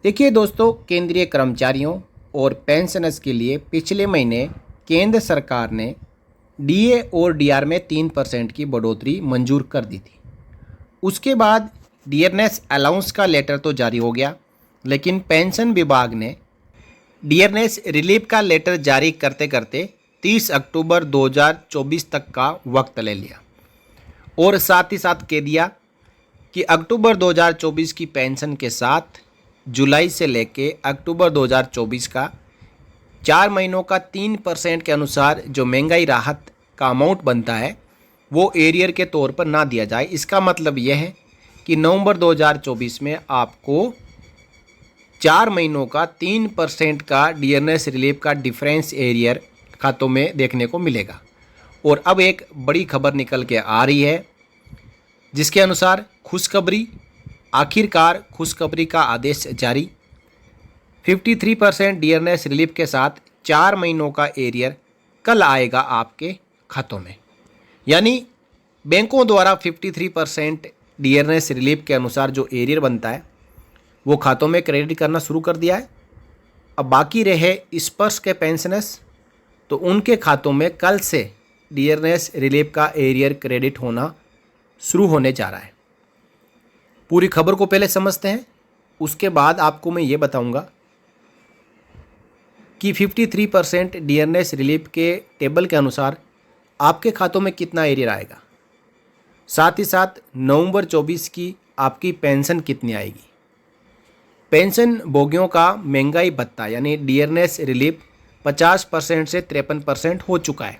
देखिए दोस्तों, केंद्रीय कर्मचारियों और पेंशनर्स के लिए पिछले महीने केंद्र सरकार ने डीए और डीआर में 3% की बढ़ोतरी मंजूर कर दी थी। उसके बाद डियरनेस अलाउंस का लेटर तो जारी हो गया, लेकिन पेंशन विभाग ने डियरनेस रिलीफ का लेटर जारी करते करते 30 अक्टूबर 2024 तक का वक्त ले लिया और साथ ही साथ कह दिया कि अक्टूबर 2024 की पेंशन के साथ जुलाई से लेके अक्टूबर 2024 का 4 महीनों का 3% के अनुसार जो महंगाई राहत का अमाउंट बनता है वो एरियर के तौर पर ना दिया जाए। इसका मतलब यह है कि नवंबर 2024 में आपको 4 महीनों का 3% का डियरनेस रिलीफ का डिफरेंस एरियर खातों में देखने को मिलेगा। और अब एक बड़ी खबर निकल के आ रही है जिसके अनुसार खुशखबरी, आखिरकार खुशखबरी का आदेश जारी। 53% डियरनेस रिलीफ के साथ 4 महीनों का एरियर कल आएगा आपके खातों में। यानी बैंकों द्वारा 53% डियरनेस रिलीफ के अनुसार जो एरियर बनता है वो खातों में क्रेडिट करना शुरू कर दिया है। अब बाकी रहे स्पर्श के पेंशनर्स, तो उनके खातों में कल से डियरनेस रिलीफ का एरियर क्रेडिट होना शुरू होने जा रहा है। पूरी खबर को पहले समझते हैं, उसके बाद आपको मैं ये बताऊंगा कि 53% डियरनेस रिलीफ के टेबल के अनुसार आपके खातों में कितना एरियर आएगा, साथ ही साथ नवंबर 24 की आपकी पेंशन कितनी आएगी। पेंशन भोगियों का महंगाई भत्ता यानी डियरनेस रिलीफ 50% से 53% हो चुका है।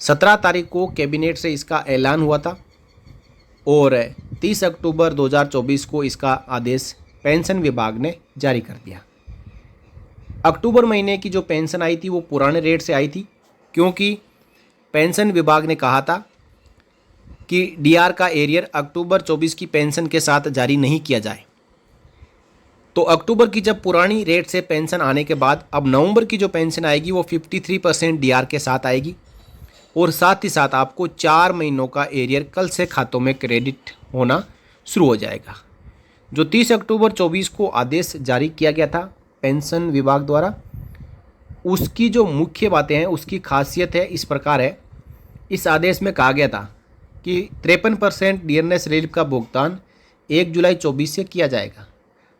17 तारीख को कैबिनेट से इसका ऐलान हुआ था और 30 अक्टूबर 2024 को इसका आदेश पेंशन विभाग ने जारी कर दिया। अक्टूबर महीने की जो पेंशन आई थी वो पुराने रेट से आई थी, क्योंकि पेंशन विभाग ने कहा था कि डीआर का एरियर अक्टूबर 24 की पेंशन के साथ जारी नहीं किया जाए। तो अक्टूबर की जब पुरानी रेट से पेंशन आने के बाद अब नवंबर की जो पेंशन आएगी वो 53% डीआर के साथ आएगी और साथ ही साथ आपको 4 महीनों का एरियर कल से खातों में क्रेडिट होना शुरू हो जाएगा। जो 30 अक्टूबर 24 को आदेश जारी किया गया था पेंशन विभाग द्वारा, उसकी जो मुख्य बातें हैं, उसकी खासियत है इस प्रकार है। इस आदेश में कहा गया था कि 53% डियरनेस रिलीफ का भुगतान 1 जुलाई 24 से किया जाएगा।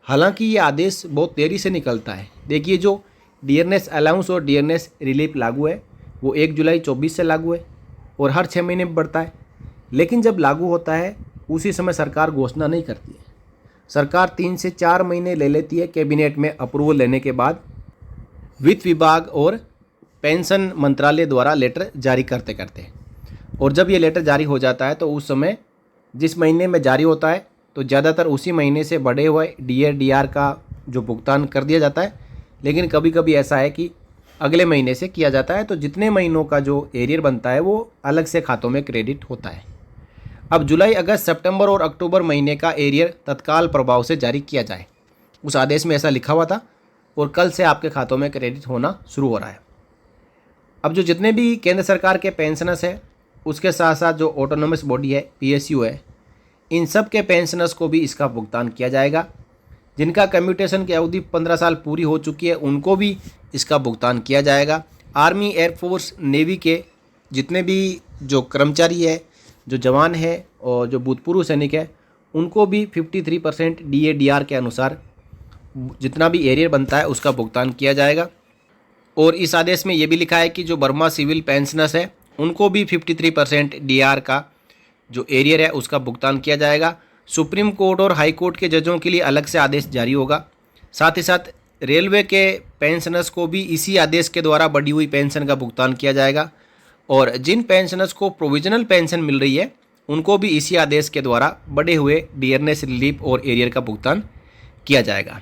हालांकि ये आदेश बहुत देरी से निकलता है। देखिए, जो डियरनेस अलाउंस और डियरनेस रिलीफ लागू है वो 1 जुलाई 24 से लागू है और हर 6 महीने में बढ़ता है, लेकिन जब लागू होता है उसी समय सरकार घोषणा नहीं करती है। सरकार 3 से 4 महीने ले लेती है कैबिनेट में अप्रूवल लेने के बाद, वित्त विभाग और पेंशन मंत्रालय द्वारा लेटर जारी करते करते। और जब ये लेटर जारी हो जाता है तो उस समय जिस महीने में जारी होता है तो ज़्यादातर उसी महीने से बढ़े हुए डीआर का जो भुगतान कर दिया जाता है। लेकिन कभी कभी ऐसा है कि अगले महीने से किया जाता है, तो जितने महीनों का जो एरियर बनता है वो अलग से खातों में क्रेडिट होता है। अब जुलाई, अगस्त, सितंबर और अक्टूबर महीने का एरियर तत्काल प्रभाव से जारी किया जाए, उस आदेश में ऐसा लिखा हुआ था और कल से आपके खातों में क्रेडिट होना शुरू हो रहा है। अब जो जितने भी केंद्र सरकार के पेंशनर्स हैं, उसके साथ साथ जो ऑटोनोमस बॉडी है, पीएसयू है, इन सब के पेंशनर्स को भी इसका भुगतान किया जाएगा। जिनका कम्यूटेशन की अवधि 15 साल पूरी हो चुकी है उनको भी इसका भुगतान किया जाएगा। आर्मी, एयरफोर्स, नेवी के जितने भी जो कर्मचारी है, जो जवान है और जो भूतपूर्व सैनिक है, उनको भी 53% डीआर के अनुसार जितना भी एरियर बनता है उसका भुगतान किया जाएगा। और इस आदेश में ये भी लिखा है कि जो बर्मा सिविल पेंशनर्स है उनको भी 53% डीआर का जो एरियर है उसका भुगतान किया जाएगा। सुप्रीम कोर्ट और हाई कोर्ट के जजों के लिए अलग से आदेश जारी होगा। साथ ही साथ रेलवे के पेंशनर्स को भी इसी आदेश के द्वारा बढ़ी हुई पेंशन का भुगतान किया जाएगा। और जिन पेंशनर्स को प्रोविजनल पेंशन मिल रही है उनको भी इसी आदेश के द्वारा बढ़े हुए डियरनेस रिलीफ और एरियर का भुगतान किया जाएगा।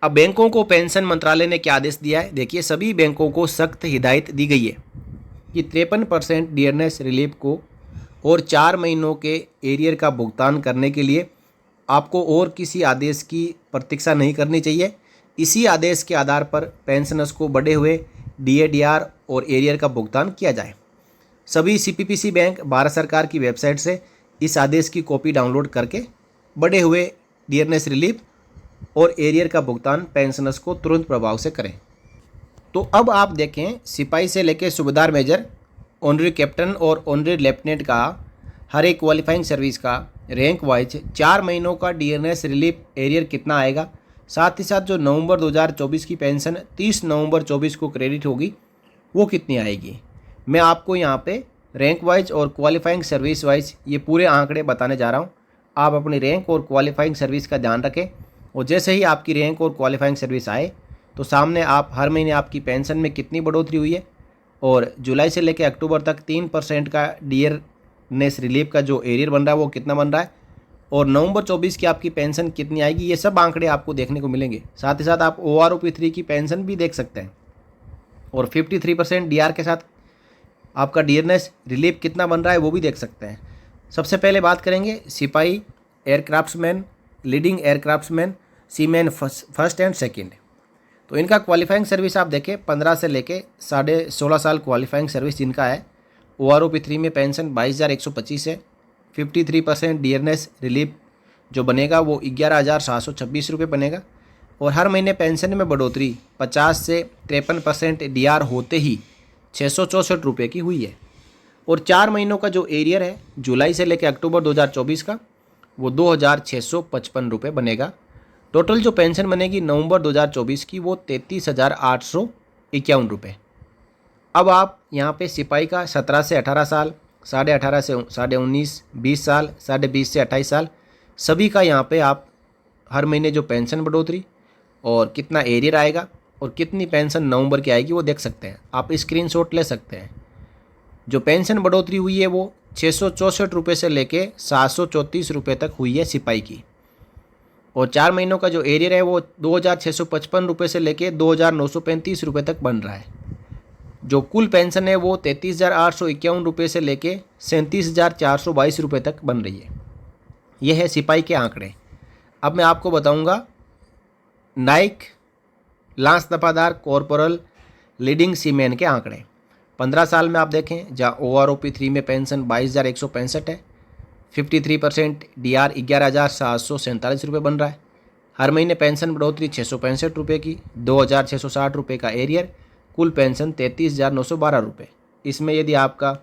अब बैंकों को पेंशन मंत्रालय ने क्या आदेश दिया है, देखिए, सभी बैंकों को सख्त हिदायत दी गई है कि 53% डियरनेस रिलीफ को और 4 महीनों के एरियर का भुगतान करने के लिए आपको और किसी आदेश की प्रतीक्षा नहीं करनी चाहिए। इसी आदेश के आधार पर पेंशनर्स को बढ़े हुए डीआर और एरियर का भुगतान किया जाए। सभी सीपीपीसी बैंक भारत सरकार की वेबसाइट से इस आदेश की कॉपी डाउनलोड करके बढ़े हुए डियरनेस रिलीफ और एरियर का भुगतान पेंशनर्स को तुरंत प्रभाव से करें। तो अब आप देखें, सिपाही से लेकर सूबेदार मेजर, ऑनरी कैप्टन और ऑनरी लेफ्टिनेंट का हर एक क्वालिफाइंग सर्विस का रैंक वाइज 4 महीनों का डीएनएस रिलीफ एरियर कितना आएगा, साथ ही साथ जो नवंबर 2024 की पेंशन 30 नवंबर 24 को क्रेडिट होगी वो कितनी आएगी। मैं आपको यहाँ पे रैंक वाइज और क्वालिफाइंग सर्विस वाइज ये पूरे आंकड़े बताने जा रहा हूँ। आप अपनी रैंक और क्वालिफाइंग सर्विस का ध्यान रखें, और जैसे ही आपकी रैंक और क्वालिफाइंग सर्विस आए तो सामने आप हर महीने आपकी पेंशन में कितनी बढ़ोतरी हुई है, और जुलाई से लेकर अक्टूबर तक 3% का डीएनएस रिलीफ का जो एरियर बन रहा है वो कितना बन रहा है, और नवंबर 24 की आपकी पेंशन कितनी आएगी, ये सब आंकड़े आपको देखने को मिलेंगे। साथ ही साथ आप OROP3 की पेंशन भी देख सकते हैं, और 53% डीआर के साथ आपका डीएनएस रिलीफ कितना बन रहा है वो भी देख सकते हैं। सबसे पहले बात करेंगे सिपाही, aircraftsman, leading aircraftsman, seaman first and second. तो इनका क्वालिफाइंग सर्विस आप देखें 15 से लेके 16.5 साल क्वालिफाइंग सर्विस जिनका है, OROP3 में पेंशन 22,125 है। 53% डीएनएस रिलीफ जो बनेगा वो 11,726 रुपये बनेगा, और हर महीने पेंशन में बढ़ोतरी 50 से 53% डीआर होते ही 664 रुपये की हुई है। और 4 महीनों का जो एरियर है जुलाई से लेकर अक्टूबर 2024 का वो 2,655 रुपये बनेगा। टोटल जो पेंशन बनेगी नवंबर 2024 की वो 33,851 रुपये। अब आप यहाँ पे सिपाही का 17 से 18 साल, 18.5 से 19.5, 20 साल, 20.5 से 28 साल, सभी का यहाँ पे आप हर महीने जो पेंशन बढ़ोतरी और कितना एरियर आएगा और कितनी पेंशन नवंबर की आएगी वो देख सकते हैं। आप स्क्रीनशॉट ले सकते हैं। जो पेंशन बढ़ोतरी हुई है वो 664 रुपये से लेके 734 रुपये तक हुई है सिपाही की, और 4 महीनों का जो एरियर है वो 2,655 रुपये से लेके 2,935 रुपये तक बन रहा है। जो कुल पेंशन है वो 33,851 रुपये से लेके 37,422 रुपये तक बन रही है। यह है सिपाही के आंकड़े। अब मैं आपको बताऊंगा Naik, lance Daffadar, corporal, leading seaman के आंकड़े। 15 साल में आप देखें, जहाँ OROP3 में पेंशन 22,165 है, 53% डीआर 11,747 रुपये बन रहा है। हर महीने पेंशन बढ़ोतरी 665 रुपये की, 2,660 रुपये का एरियर, कुल पेंशन 33,912 रुपये। इसमें यदि आपका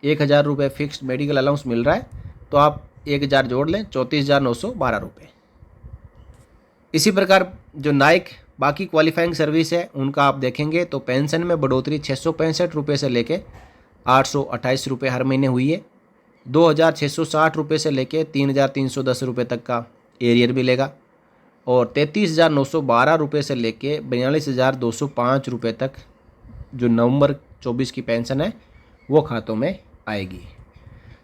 1,000 रुपये फिक्स्ड मेडिकल अलाउंस मिल रहा है तो आप 1,000 जोड़ लें, 34,912 रुपये। इसी प्रकार जो नाइक बाकी क्वालिफाइंग सर्विस है उनका आप देखेंगे तो पेंशन में बढ़ोतरी 665 रुपये से लेके 828 रुपये हर महीने हुई है। 2,660 रुपये से लेके 3,310 रुपये तक का एरियर मिलेगा, और 33,912 रुपये से लेके 42,205 रुपये तक जो नवंबर 24 की पेंशन है वो खातों में आएगी।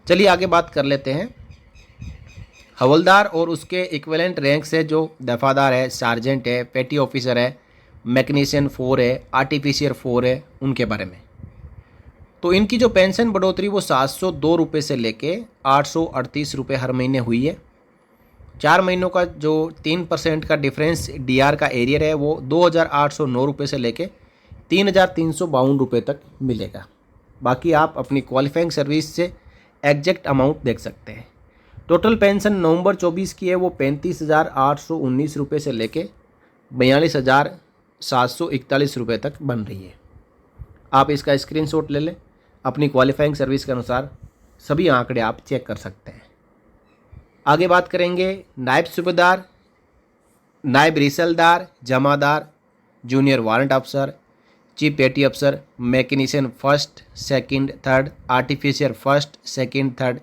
चलिए आगे बात कर लेते हैं। हवलदार और उसके इक्विवेलेंट रैंक से जो दफादार है, सार्जेंट है, पेटी ऑफिसर है, मैकेनिशियन 4 है, आर्टिफिशियर 4 है, उनके बारे में। तो इनकी जो पेंशन बढ़ोतरी वो 702 रुपये से लेके 838 रुपये हर महीने हुई है। 4 महीनों का जो 3% का डिफरेंस डीआर का एरियर है वो 2,809 रुपये से लेके 3,352 रुपये तक मिलेगा। बाकी आप अपनी क्वालिफाइंग सर्विस से एग्जैक्ट अमाउंट देख सकते हैं। टोटल पेंशन नवंबर 24 की है वो 35,819 रुपये से लेके 42,741 रुपये तक बन रही है। आप इसका स्क्रीनशॉट ले लें, अपनी क्वालिफाइंग सर्विस के अनुसार सभी आंकड़े आप चेक कर सकते हैं। आगे बात करेंगे नायब सूबेदार, नायब रिसलदार, जमादार, जूनियर वारंट अफसर, चीफ पेटी अफसर, mechanician first, second, third, artificer first, second, third,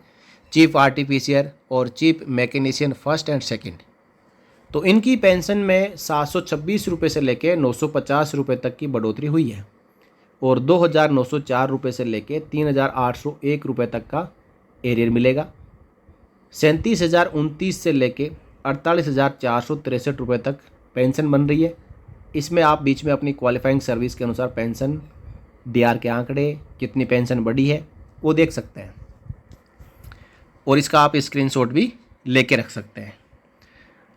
chief artificer और chief mechanician first and second. तो इनकी पेंशन में 726 रुपये से लेके 950 रुपये तक की बढ़ोतरी हुई है, और 2,904 रुपये से लेके 3,801 रुपये तक का एरियर मिलेगा। 37,029 से लेके 48,463 रुपये तक पेंशन बन रही है। इसमें आप बीच में अपनी क्वालिफाइंग सर्विस के अनुसार पेंशन, डीआर के आंकड़े, कितनी पेंशन बढ़ी है वो देख सकते हैं, और इसका आप स्क्रीनशॉट भी लेके रख सकते हैं।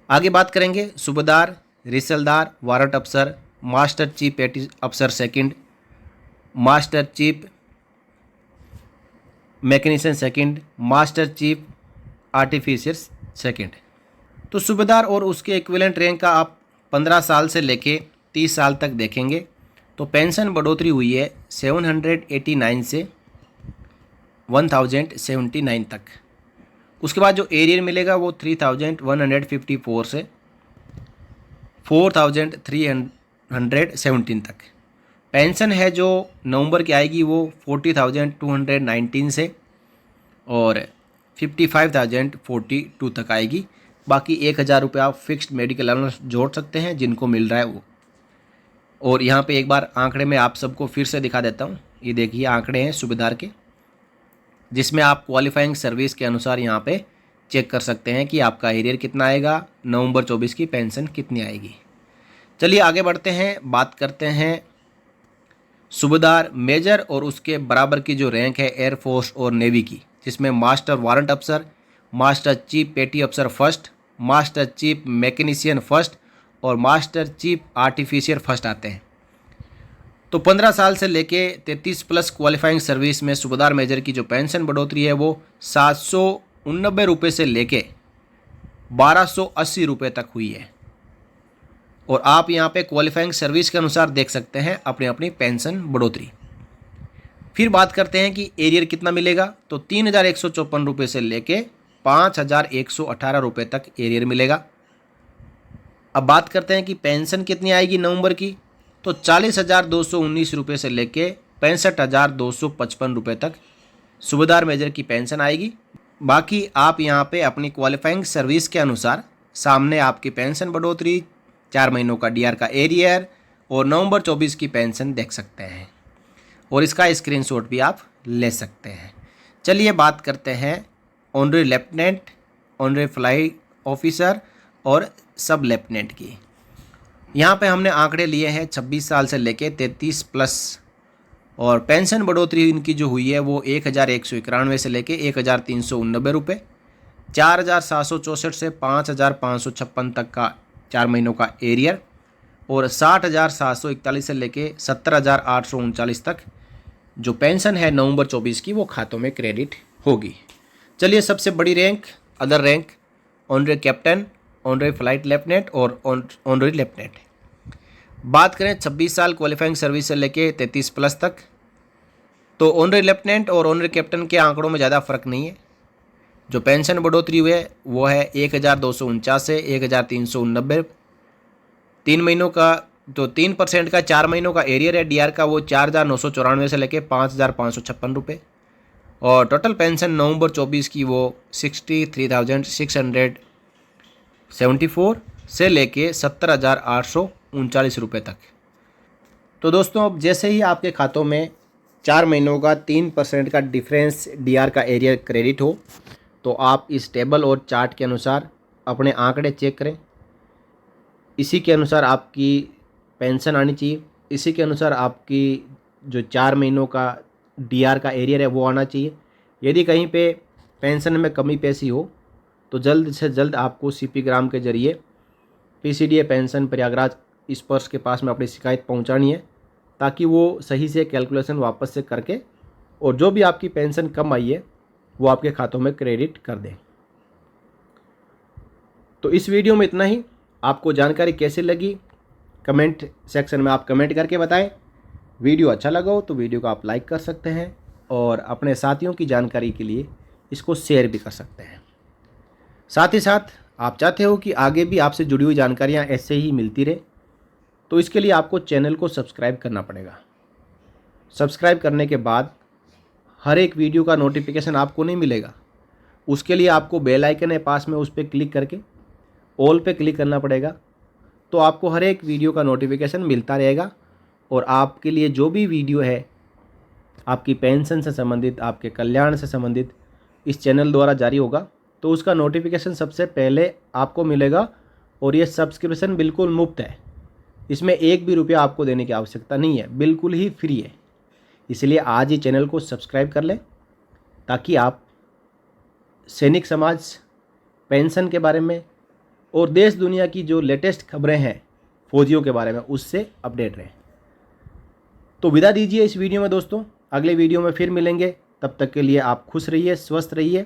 आगे बात करेंगे सूबेदार, रिसलदार, वारंट अफसर, मास्टर चीफ पेटी अफसर second, master chief mechanician second, master chief artificer second. तो सूबेदार और उसके इक्विवेलेंट रैंक का आप 15 साल से लेके 30 साल तक देखेंगे तो पेंशन बढ़ोतरी हुई है 789 से 1079 तक। उसके बाद जो एरियर मिलेगा वो 3154 से 4317 तक। पेंशन है जो नवंबर की आएगी वो 40,219 से और 55,042 तक आएगी। बाकी 1,000 रुपये आप फिक्स्ड मेडिकल अलाउंस जोड़ सकते हैं जिनको मिल रहा है वो। और यहाँ पे एक बार आंकड़े में आप सबको फिर से दिखा देता हूँ। ये देखिए आंकड़े हैं सूबेदार के, जिसमें आप क्वालिफाइंग सर्विस के अनुसार यहाँ पे चेक कर सकते हैं कि आपका एरियर कितना आएगा, नवंबर 24 की पेंशन कितनी आएगी। चलिए आगे बढ़ते हैं, बात करते हैं सूबेदार मेजर और उसके बराबर की जो रैंक है एयरफोर्स और नेवी की, जिसमें मास्टर वारंट अफसर, मास्टर चीफ पेटी अफसर first, master chief mechanician first और मास्टर चीफ आर्टिफिशियर फर्स्ट आते हैं। तो 15 साल से लेके 33 प्लस क्वालिफाइंग सर्विस में सूबेदार मेजर की जो पेंशन बढ़ोतरी है वो 789 रुपये से लेके 1280 रुपये तक हुई है। और आप यहाँ पे क्वालिफाइंग सर्विस के अनुसार देख सकते हैं अपनी अपनी पेंशन बढ़ोतरी। फिर बात करते हैं कि एरियर कितना मिलेगा, तो 3,154 रुपये से लेके 5,118 रुपये तक एरियर मिलेगा। अब बात करते हैं कि पेंशन कितनी आएगी नवंबर की, तो 40,219 रुपये से लेके 65,255 रुपये तक सूबेदार मेजर की पेंशन आएगी। बाकी आप यहाँ पे अपनी क्वालिफाइंग सर्विस के अनुसार सामने आपकी पेंशन बढ़ोतरी, 4 महीनों का डीआर का एरियर और नवंबर 24 की पेंशन देख सकते हैं और इसका स्क्रीनशॉट भी आप ले सकते हैं। चलिए बात करते हैं honorary lieutenant, honorary fly officer और सब लेफ्टिनेंट की। यहाँ पे हमने आंकड़े लिए हैं 26 साल से लेके 33 प्लस और पेंशन बढ़ोतरी इनकी जो हुई है वो 1,191 से लेके 1,389 रुपये, 4,764 से 5,556 तक का 4 महीनों का एरियर और 60,741 से लेके 70,839 तक जो पेंशन है नवंबर 24 की वो खातों में क्रेडिट होगी। चलिए सबसे बड़ी rank other rank honorary captain, honorary flight lieutenant और ऑनरी लेफ्टिनेंट। बात करें 26 साल क्वालिफाइंग सर्विस से लेके 33 प्लस तक, तो ऑनरी लेफ्टिनेंट और ऑनरी कैप्टन के आंकड़ों में ज़्यादा फर्क नहीं है। जो पेंशन बढ़ोतरी हुई है वो है 1,249 से 1,389, 3 महीनों का तो 3% का 4 महीनों का एरियर है डीआर का वो 4,994 से लेके 5,556 रुपये और टोटल पेंशन नवंबर 24 की वो 63,674 से लेके 70,839 रुपये तक। तो दोस्तों अब जैसे ही आपके खातों में 4 महीनों का 3% का डिफरेंस डीआर का एरियर क्रेडिट हो तो आप इस टेबल और चार्ट के अनुसार अपने आंकड़े चेक करें। इसी के अनुसार आपकी पेंशन आनी चाहिए, इसी के अनुसार आपकी जो 4 महीनों का डीआर का एरियर है वो आना चाहिए। यदि कहीं पे पेंशन में कमी पेशी हो तो जल्द से जल्द आपको सीपी ग्राम के जरिए पीसीडीए पेंशन प्रयागराज स्पर्श के पास में अपनी शिकायत पहुंचानी है ताकि वो सही से कैलकुलेशन वापस से करके और जो भी आपकी पेंशन कम आई है वो आपके खातों में क्रेडिट कर दें। तो इस वीडियो में इतना ही। आपको जानकारी कैसी लगी कमेंट सेक्शन में आप कमेंट करके बताएं। वीडियो अच्छा लगा हो तो वीडियो को आप लाइक कर सकते हैं और अपने साथियों की जानकारी के लिए इसको शेयर भी कर सकते हैं। साथ ही साथ आप चाहते हो कि आगे भी आपसे जुड़ी हुई जानकारियाँ ऐसे ही मिलती रहे तो इसके लिए आपको चैनल को सब्सक्राइब करना पड़ेगा। सब्सक्राइब करने के बाद हर एक वीडियो का नोटिफिकेशन आपको नहीं मिलेगा, उसके लिए आपको बेल आइकन है पास में, उस पर क्लिक करके ऑल पे क्लिक करना पड़ेगा। तो आपको हर एक वीडियो का नोटिफिकेशन मिलता रहेगा और आपके लिए जो भी वीडियो है आपकी पेंशन से संबंधित, आपके कल्याण से संबंधित इस चैनल द्वारा जारी होगा तो उसका नोटिफिकेशन सबसे पहले आपको मिलेगा। और ये सब्सक्रिप्शन बिल्कुल मुफ्त है, इसमें 1 भी रुपया आपको देने की आवश्यकता नहीं है, बिल्कुल ही फ्री है। इसलिए आज ही चैनल को सब्सक्राइब कर लें ताकि आप सैनिक समाज, पेंशन के बारे में और देश दुनिया की जो लेटेस्ट खबरें हैं फौजियों के बारे में उससे अपडेट रहें। तो विदा दीजिए इस वीडियो में दोस्तों, अगले वीडियो में फिर मिलेंगे। तब तक के लिए आप खुश रहिए, स्वस्थ रहिए।